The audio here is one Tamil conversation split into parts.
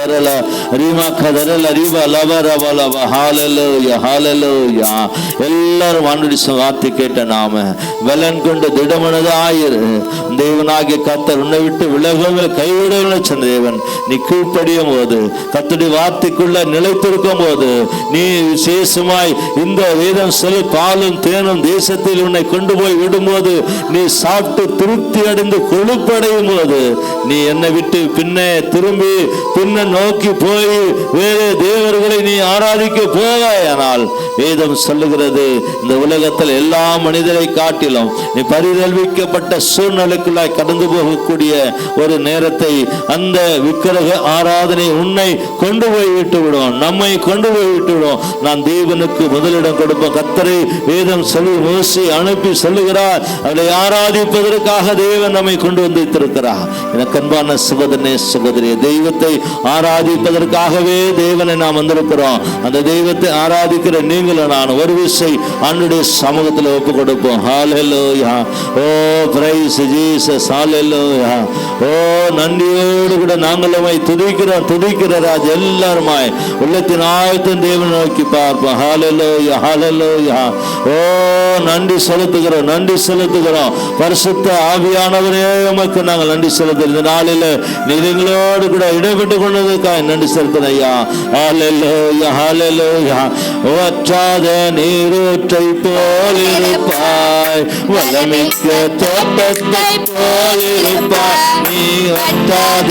தரல ரீமா கதரல ரீபா லப ரப லப. ஹalleluya ஹalleluya. எல்லாரும் ஆண்டவருடைய வார்த்தை கேட்ட நாம பலன் கொண்டு திடமனதாயிரு. தேவனாகிய கர்த்தர் உன்னை விட்டு விலகவே கைவிடவே சொன்ன தேவன். நீ கீழ்ப்படியும் போது, கர்த்தருடைய வார்த்தைக்குள்ள நிலைத்திருக்கும் போது, நீ விசேஷமாய் இந்த வேதம் சொல்லி பாலும் தேனும் தேசத்தில் உன்னை கொண்டு போய் விடும்போது, நீ சாப்பிட்டு திருப்தி அடைந்து கொழுப்படையும் போது, நீ என்னை விட்டு பின்னே திரும்பி பின்ன நோக்கி போய் வேறு தேவர்களை நீ ஆராதிக்க போவாயானால் வேதம் சொல்லுகிறது, இந்த உலகத்தில் எல்லா மனிதரை காட்டிலும் நீ பரிதல்விக்கப்பட்ட சூழ்நிலைக்குள்ளாய் கடந்து போகக்கூடிய ஒரு நேரத்தை அந்த விக்கிரக ஆராதனை உன்னை கொண்டு போய் விட்டு விடும், நம்மை கொண்டு போய் விட்டு விடும். நான் தேவனுக்கு முதலிடம் கொடுப்போம். கர்த்தரை வேதம் சொல்லி மோசே அனுப்பி சொல்லுகிறார், அவரை ஆராதிப்பதற்காக தேவன் நம்மை கொண்டு வந்து வைத்திருக்கிறார். எனக்கு அன்பான சகோதரனே சகோதரி, தெய்வத்தை ஆராதிப்பதற்காகவே தேவனை நாம் வந்திருக்கிறோம். அந்த தெய்வத்தை ஆராதிக்கிற நீங்களும் நான் ஒரு விசை ஆண்டுடைய சமூகத்தில் ஒப்பு கொடுப்போம். ஹalleluya. ஓ பிரைஸ் ஜீசஸ். ஹalleluya. ஓ நன்றியோடு கூட நாங்களும் துதிக்கிற ராஜ் எல்லாருமாய் உள்ளத்தின் ஆயத்தின் தேவனை நோக்கி பார்ப்போம். ஹalleluya ஹalleluya. ஓ நன்றி செலுத்துகிறோம் பரிசுத்த ஆவியானவரே, உமக்கு நாங்கள் நன்றி செலுத்துகிறோம். இந்த நாளில் நீங்களோடு கூட இடைப்பட்டு கொண்டதுக்காக நன்றி செலுத்துகிறோம் ஐயா. ஹalleluya ஹalleluya. வற்றாத நீரூற்றை போலிருப்பாய், வளமிக்க தோட்டத்தை போலிருப்பாய். நீ வற்றாத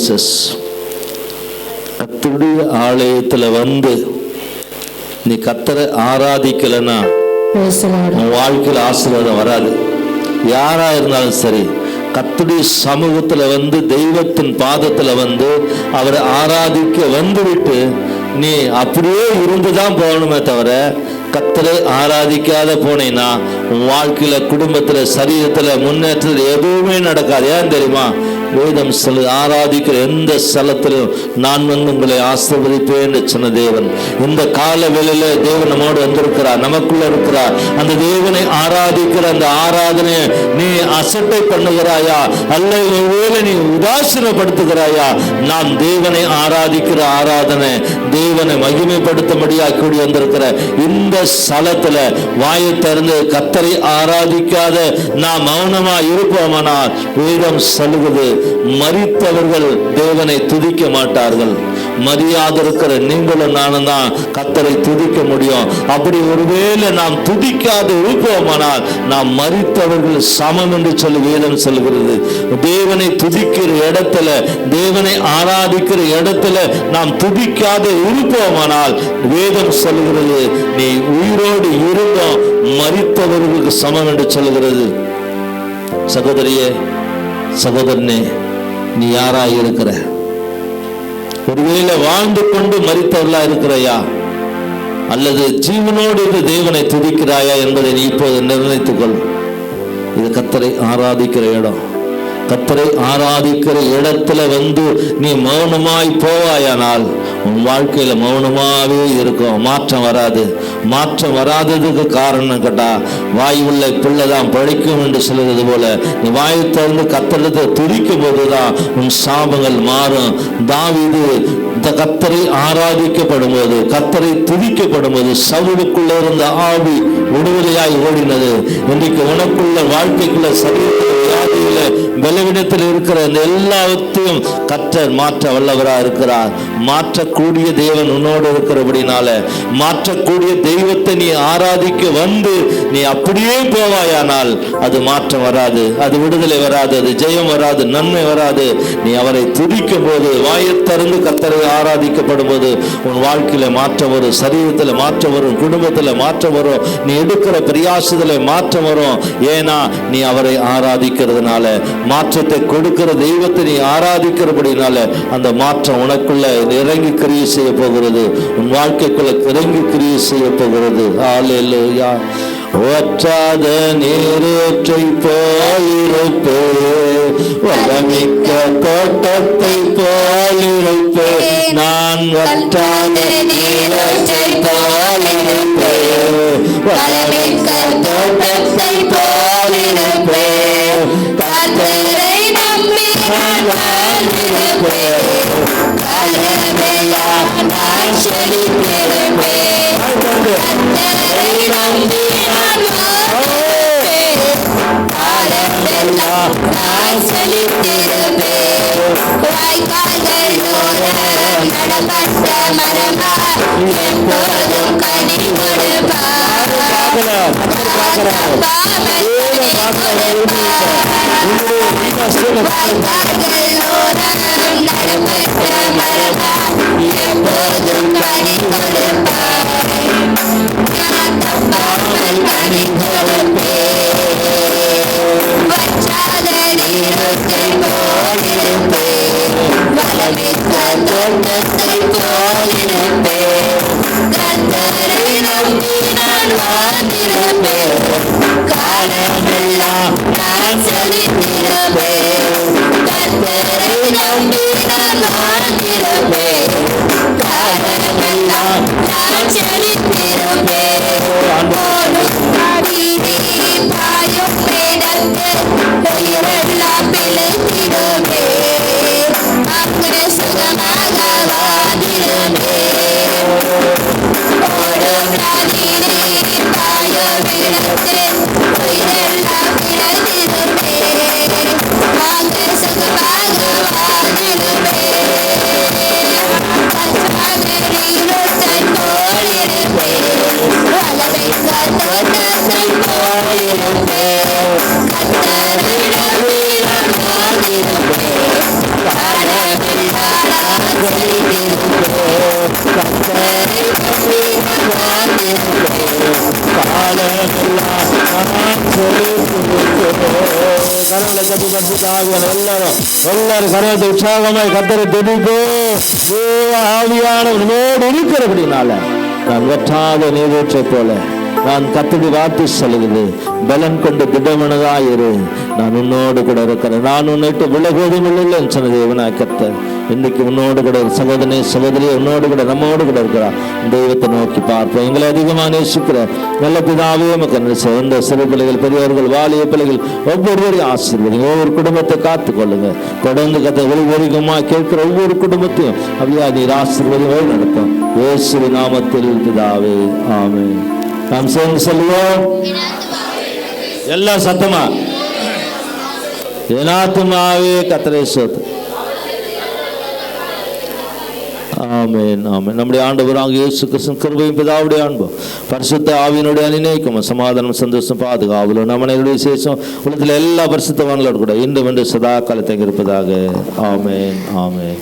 பிளேசஸ். கர்த்தருடைய ஆலயத்துல வந்து நீ கர்த்தரை ஆராதிக்கலைன்னா உன் வாழ்க்கையில் ஆசீர்வாதம் வராது. யாரா இருந்தாலும் சரி, கர்த்தருடைய சமூகத்துல வந்து தெய்வத்தின் பாதத்துல வந்து அவரை ஆராதிக்க வந்துவிட்டு நீ அப்படியே இருந்துதான் போகணுமே தவிர கர்த்தரை ஆராதிக்காத போனேன்னா உன் வாழ்க்கையில, குடும்பத்துல, சரீரத்துல, முன்னேற்றத்துல எதுவுமே நடக்காது. ஏன் தெரியுமா? வேதம் சொல்லு, ஆராதிக்கிற எந்த ஸ்தலத்திலும் நான் வந்து உங்களை ஆசீர்வதிப்பேன் என்று சொன்ன தேவன். இந்த கால வேளையில தேவன் நம்மோடு வந்திருக்கிறார், நமக்குள்ள இருக்கிறார். அந்த தேவனை ஆராதிக்கிற அந்த ஆராதனை நீ அசட்டை பண்ணுகிறாயா அல்ல ஒருவேளை நீ உதாசீனப்படுத்துகிறாயா? நாம் தேவனை ஆராதிக்கிற ஆராதனை தேவனை மகிமைப்படுத்தும்படியா கூடி வந்திருக்கிற இந்த ஸ்தலத்துல வாயை திறந்து கர்த்தரை ஆராதிக்காத நாம் மௌனமா இருப்போமானால் வேதம் சொல்லுவது, மரித்தவர்கள் தேவனை துதிக்க மாட்டார்கள். மரியாதை இருக்கிற நீங்களும் நானும் தான் கர்த்தரை துதிக்க முடியும். அப்படி ஒருவேளை நாம் துதிக்காது இருப்போமானால் நாம் மரித்தவர்கள் சமம் என்று சொல்லி வேதம் சொல்கிறது. தேவனை துதிக்கிற இடத்துல, தேவனை ஆராதிக்கிற இடத்துல நாம் துதிக்காத இருப்போமானால் வேதம் சொல்கிறது, நீ உயிரோடு இருந்தோம் மரித்தவர்களுக்கு சமம் என்று சொல்கிறது. சகோதரியே, சகோதரனே, நீ யாரா இருக்கிற? ஒருவேளை வாழ்ந்து கொண்டு மரித்தவர்களா இருக்கிறாயா அல்லது ஜீவனோடு இருந்து தேவனை துதிக்கிறாயா என்பதை நீ இப்போது நிர்ணயித்துக்கொள். இது கர்த்தரை ஆராதிக்கிற இடம். கர்த்தரை ஆராதிக்கிற இடத்துல வந்து நீ மௌனமாய் போவாயானால் உன் வாழ்க்கையில மௌனமாவே இருக்கும், மாற்றம் வராது. மாற்றம் வராததுக்கு காரணம் கேட்டா, வாய் உள்ள பிள்ளைதான் பழிக்கும் என்று சொல்லுறது போல நீ வாயை திறந்து கர்த்தரை துதிக்கும் போதுதான் உன் சாபங்கள் மாறும். தாவீது இந்த கர்த்தரை ஆராதிக்கப்படும் போது, கர்த்தரை துதிக்கப்படும் போது சவுலுக்குள்ள இருந்த ஆவி விடுதலையாய் ஓடினது. இன்றைக்கு உனக்குள்ள வாழ்க்கைக்குள்ள சரீரத்தில் வியாதியில பலவீனத்தில் இருக்கிற இந்த எல்லாத்தையும் கர்த்தர் மாற்ற வல்லவராக இருக்கிறார். மாற்றக்கூடிய தேவன் உன்னோடு இருக்கிறபடினால மாற்றக்கூடிய தெய்வத்தை நீ ஆராதிக்க வந்து நீ அப்படியே போவாயானால் அது மாற்றம் வராது, அது விடுதலை வராது, அது ஜெயம் வராது, நன்மை வராது. நீ அவரை துதிக்கும் போது, வாயை திறந்து கர்த்தரை ஆராதிக்கப்படும் போது உன் வாழ்க்கையில மாற்றம் வரும், சரீரத்தில் மாற்றம் வரும், குடும்பத்தில் மாற்றம் வரும், நீ எடுக்கிற பிரயாசத்துல மாற்றம் வரும். ஏன்னா நீ அவரை ஆராதிக்கிறதுனால, மாற்றத்தை கொடுக்கிற தெய்வத்தை நீ ஆராதிக்கிறபடினால அந்த மாற்றம் உனக்குள்ள இறங்கி கிரியை செய்ய போகிறது, உன் வாழ்க்கைக்குள்ள இறங்கி கிரியை செய்ய போகிறது. ஹல்லேலூயா. வற்றாத நீரூற்றை போலிருப்பே, வளமிக்க தோட்டத்தை போலிருப்பே, நான் வற்றாத நீரூற்றை போலிருப்பே, வளமிக்க தோட்டத்தை போலிருப்பே, கர்த்தரை நம்பி நான் வாழ்ந்திருப்பேன், காலமெல்லாம் நான் செழித்திருப்பேன், கர்த்தரை நம்பி நான் வாழ்ந்திருப்பேன், காலமெல்லாம் நான் செழித்திருப்பேன், வாய்க்கால்கள் ஓரம் நடப்பட்ட மரமாய் எப்போதும் கனி கொடுப்பார், தப்பாமல் கனி கொடுப்பார், வாய்க்கால்கள் ஓரம் நடப்பட்ட மரமாய் எப்போதும் கனி கொடுப்பார், நான் தப்பாமல் கனி கொடுப்பேன், வற்றாத நீரூற்றை போலிருப்பேன், வளமிக்க தோட்டத்தை போலிருப்பேன், கர்த்தரை நம்பி நான் வாழ்ந்திருப்பேன், காலமெல்லாம் நான் செழித்திருப்பேன், கர்த்தரை நம்பி நான் வாழ்ந்திருப்பேன், காலமெல்லாம் நான் செழித்திருப்பேன், போடும் வீதி பாயும் இடத்தில் உயிரெல்லாம் பிழைத்திடுமே, அங்கு சுகமாக வாழ்ந்திடுமே, ஓடும் நதிநீர் பாயும் இடத்தில் உயிரெல்லாம் பிழைத்திடுமே, அங்கு சுகமாக வாழ்ந்திடுமே, வற்றாத நீரூற்றை போலிருப்பேன், வளமிக்க தோட்டத்தை போலிருப்பேன், கர்த்தரை நம்பி நான் வாழ்ந்திருப்பேன், காலமெல்லாம் கரங்களை கட்டி கட்டிட்டாங்க. எல்லாரும் கரத்தை உற்சாகமாய் கத்தரை துதிப்போ. ஆவியானவர் உன்னோடு இருக்கிறபடினால நான் வற்றாத நீரூற்றை போல நான் கத்தடி வார்த்தை சொல்லுகிறது, பலன் கொண்டு திடமனதாயிரு, நான் உன்னோடு கூட இருக்கிறேன், நான் உன்னிட்டு விலகுவதும் இல்லை சொன்ன தேவனாய் கர்த்தர் இன்னைக்கு உன்னோடு கூட சகோதரனே சகோதரி உன்னோடு கூட நம்மோடு கூட இருக்கிறார். தெய்வத்தை நோக்கி பார்ப்போம். எங்களை அதிகமாக நேசிக்கிற நல்ல பிதாவே உமக்கு சிறந்த சிறு பிள்ளைகள், பெரியவர்கள், வாலிய பிள்ளைகள் ஒவ்வொருவரையும் ஆசீர்வதிங்க. ஒவ்வொரு குடும்பத்தை காத்துக்கொள்ளுங்க. தொடர்ந்து கதை ஒளிவரிகமா கேட்கிற ஒவ்வொரு குடும்பத்தையும் அப்படியா நீர் ஆசீர்வதிகள் நடத்தும். இயேசு நாமத்தில் பிதாவே ஆமென். நாம் சேர்ந்து சொல்லுவோம் எல்லாம் சத்தமா, என் ஆத்துமாவே கர்த்தரை ஸ்தோத்திரி. ஆமென் ஆமென். நம்முடைய ஆண்டவராகிய இயேசு கிறிஸ்துவின் கிருபையும் பிதாவுடைய அன்பும் பரிசுத்த ஆவியினுடைய அநிநயிக்கும் சமாதானம் சந்தோஷம் பாதுகாவலும் நம்மளுடைய விசேஷம் உலகத்தில் எல்லா பரிசுத்தவான்களோடு கூட இன்றும் என்று சதா காலத்தில் இருப்பதாக. ஆமென் ஆமென்.